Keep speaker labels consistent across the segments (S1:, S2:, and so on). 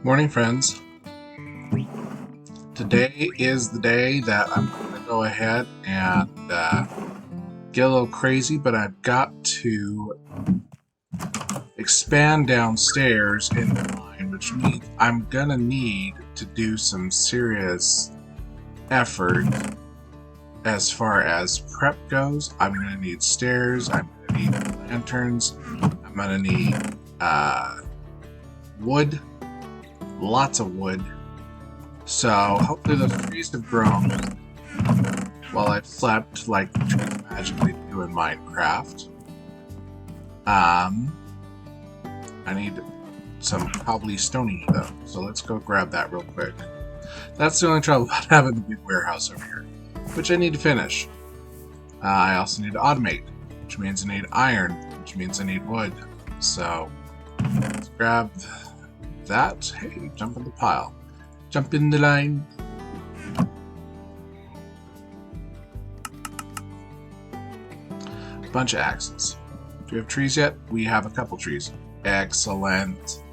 S1: Morning, friends. Today is the day that I'm going to go ahead and get a little crazy, but I've got to expand downstairs in the mine, which means I'm going to need to do some serious effort as far as prep goes. I'm going to need stairs, I'm going to need lanterns, I'm going to need wood, lots of wood. So hopefully those trees have grown while I've slept like the trees magically do in Minecraft. I need some probably stony though, so let's go grab that real quick. That's the only trouble about having the big warehouse over here, which I need to finish. I also need to automate, which means I need iron, which means I need wood. So let's grab that. Hey, jump in the pile. Jump in the line. Bunch of axes. Do we have trees yet? We have a couple trees. Excellent.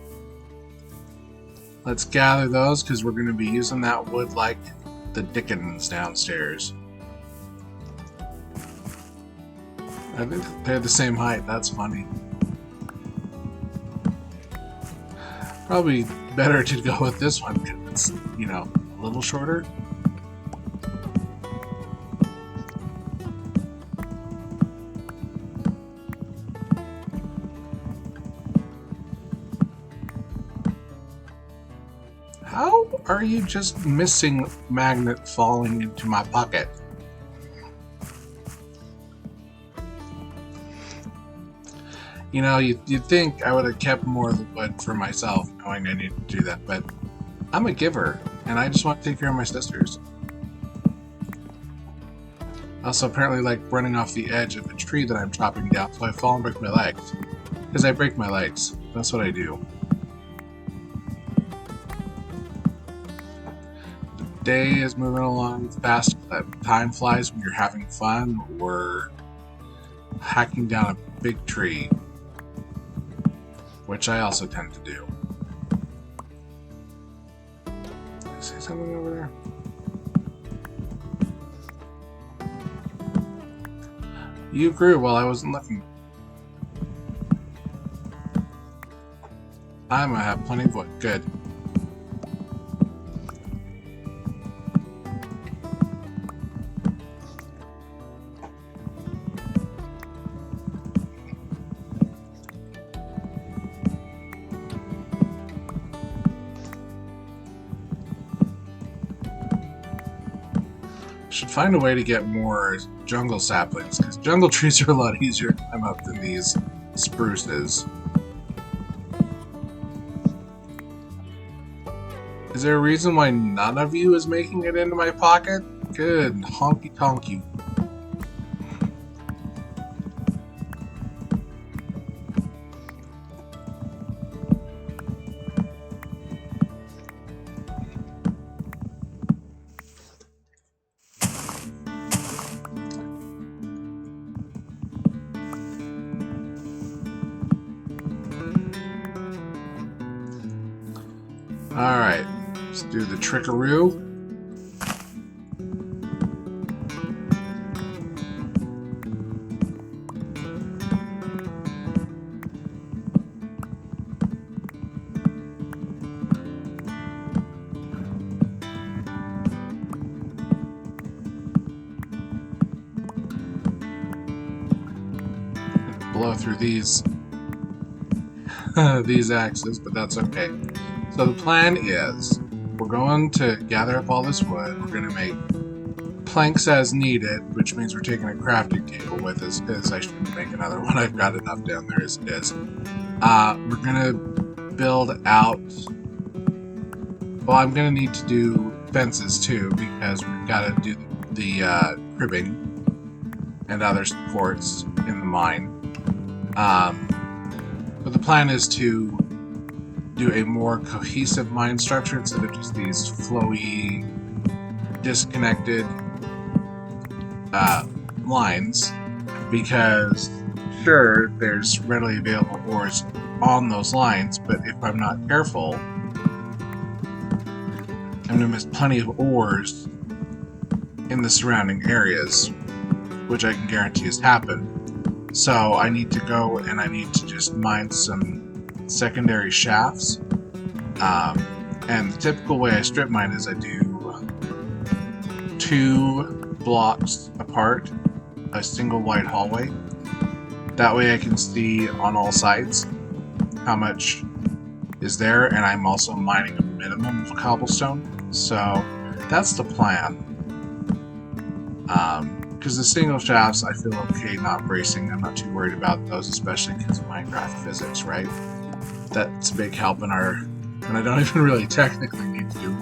S1: Let's gather those because we're going to be using that wood like the Dickens downstairs. I think they're the same height. That's funny. Probably better to go with this one because it's, you know, a little shorter. How are you just missing magnet falling into my pocket? You know, you'd think I would have kept more of the wood for myself, knowing I needed to do that, but I'm a giver, and I just want to take care of my sisters. I also apparently like running off the edge of a tree that I'm chopping down, so I fall and break my legs. Because I break my legs. That's what I do. The day is moving along fast. Time flies when you're having fun. We're hacking down a big tree, which I also tend to do. Did I see something over there? You grew while I wasn't looking. I'm gonna have plenty of wood. Good. Should find a way to get more jungle saplings, because jungle trees are a lot easier to climb up than these spruces. Is there a reason why none of you is making it into my pocket? Good, honky tonk you. Alright, let's do the trickaroo. Blow through these these axes, but that's okay. So the plan is, we're going to gather up all this wood, we're going to make planks as needed, which means we're taking a crafting table with us, because I shouldn't make another one, I've got enough down there as it is. We're going to build out, well, I'm going to need to do fences too, because we've got to do the cribbing and other supports in the mine. But the plan is to do a more cohesive mine structure instead of just these flowy, disconnected lines, because sure, there's readily available ores on those lines, but if I'm not careful, I'm going to miss plenty of ores in the surrounding areas, which I can guarantee has happened. So I need to go and I need to just mine some secondary shafts. And the typical way I strip mine is I do 2 blocks apart, a single wide hallway. That way I can see on all sides how much is there, and I'm also mining a minimum of cobblestone. So that's the plan. Because the single shafts I feel okay not bracing. I'm not too worried about those, especially because of Minecraft physics, right? That's a big help in our... And I don't even really technically need to do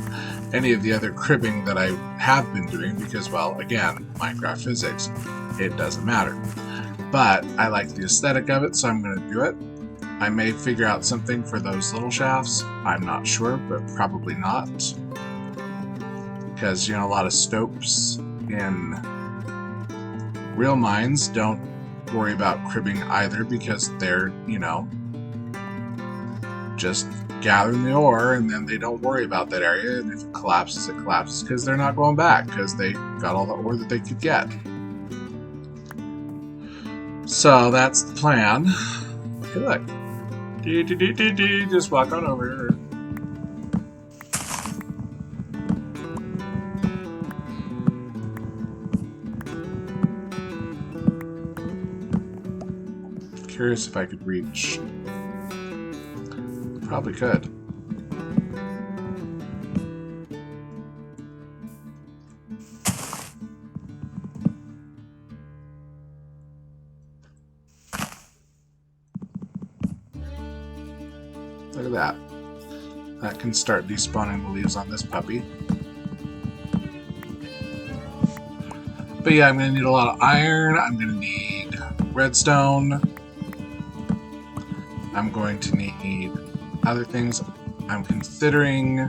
S1: any of the other cribbing that I have been doing because, well, again, Minecraft physics, it doesn't matter. But I like the aesthetic of it, so I'm going to do it. I may figure out something for those little shafts. I'm not sure, but probably not. Because, you know, a lot of stopes in real mines don't worry about cribbing either because they're, you know, just gathering the ore and then they don't worry about that area, and if it collapses because they're not going back because they got all the ore that they could get. So that's the plan. Hey, look. Just walk on over. Curious if I could reach. Probably could. Look at that. That can start despawning the leaves on this puppy. But yeah, I'm going to need a lot of iron. I'm going to need redstone. I'm going to need other things. I'm considering...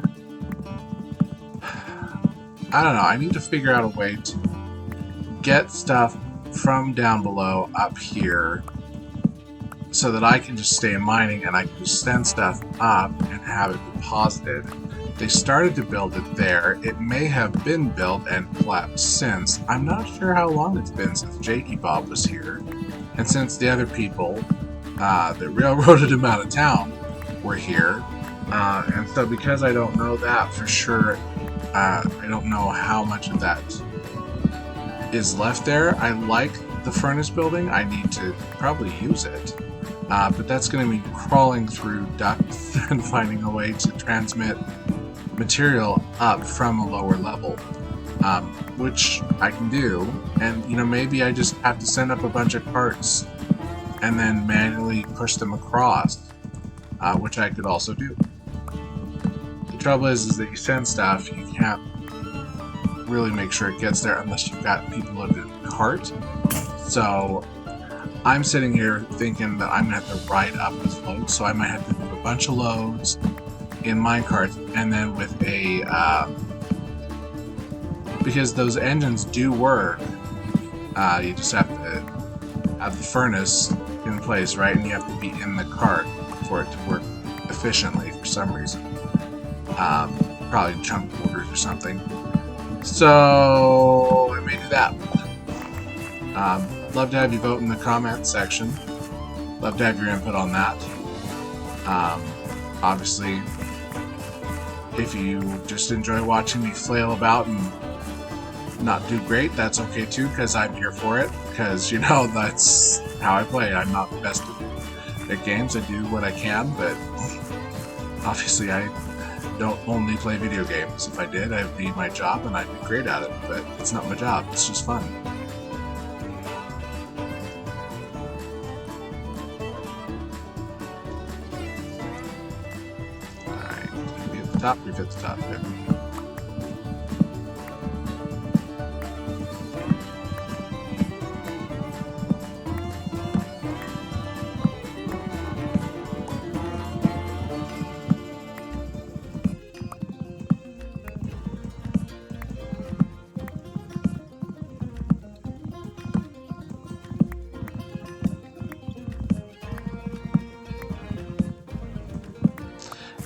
S1: I don't know. I need to figure out a way to get stuff from down below up here so that I can just stay in mining and I can just send stuff up and have it deposited. They started to build it there. It may have been built and collapsed since. I'm not sure how long it's been since Jakey Bob was here. And since the other people that railroaded him out of town were here. And so because I don't know that for sure, I don't know how much of that is left there. I like the furnace building. I need to probably use it. But that's going to mean crawling through ducts and finding a way to transmit material up from a lower level, which I can do. And, you know, maybe I just have to send up a bunch of carts and then manually push them across, which I could also do. The trouble is that you send stuff, you can't really make sure it gets there unless you've got people loaded in a cart. So I'm sitting here thinking that I'm going to have to ride up with loads, so I might have to move a bunch of loads in minecarts, and then with a, because those engines do work, you just have to have the furnace in place, right, and you have to be in the cart for it to work efficiently for some reason. Probably chunk orders or something. So I may do that. Love to have you vote in the comments section. Love to have your input on that. Obviously, if you just enjoy watching me flail about and not do great, that's okay too, because I'm here for it. Because, you know, that's how I play. I'm not the best at games. I do what I can, but obviously I don't only play video games. If I did, it would be my job and I'd be great at it. But it's not my job. It's just fun. Top, we've hit the top there.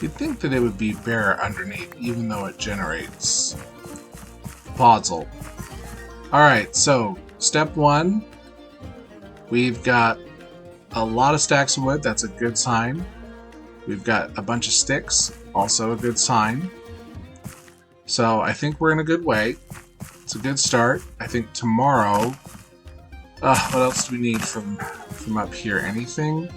S1: You'd think that it would be bare underneath, even though it generates puzzle. Alright, so step 1. We've got a lot of stacks of wood, that's a good sign. We've got a bunch of sticks, also a good sign. So I think we're in a good way. It's a good start. I think tomorrow... what else do we need from up here? Anything?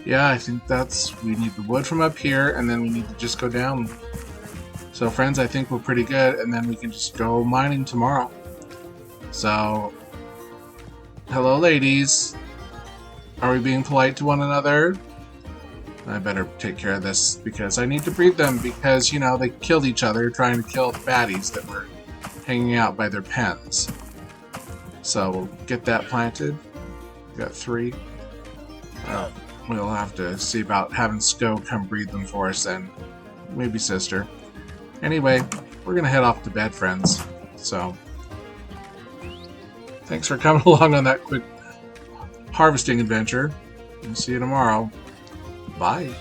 S1: Yeah, I think we need the wood from up here, and then we need to just go down. So friends, I think we're pretty good, and then we can just go mining tomorrow. So, hello ladies. Are we being polite to one another? I better take care of this, because I need to breed them, because, you know, they killed each other trying to kill the baddies that were hanging out by their pens. So, we'll get that planted. We got 3. We'll have to see about having Sko come breed them for us then. Maybe sister. Anyway, we're gonna head off to bed, friends. So, thanks for coming along on that quick harvesting adventure. We'll see you tomorrow. Bye.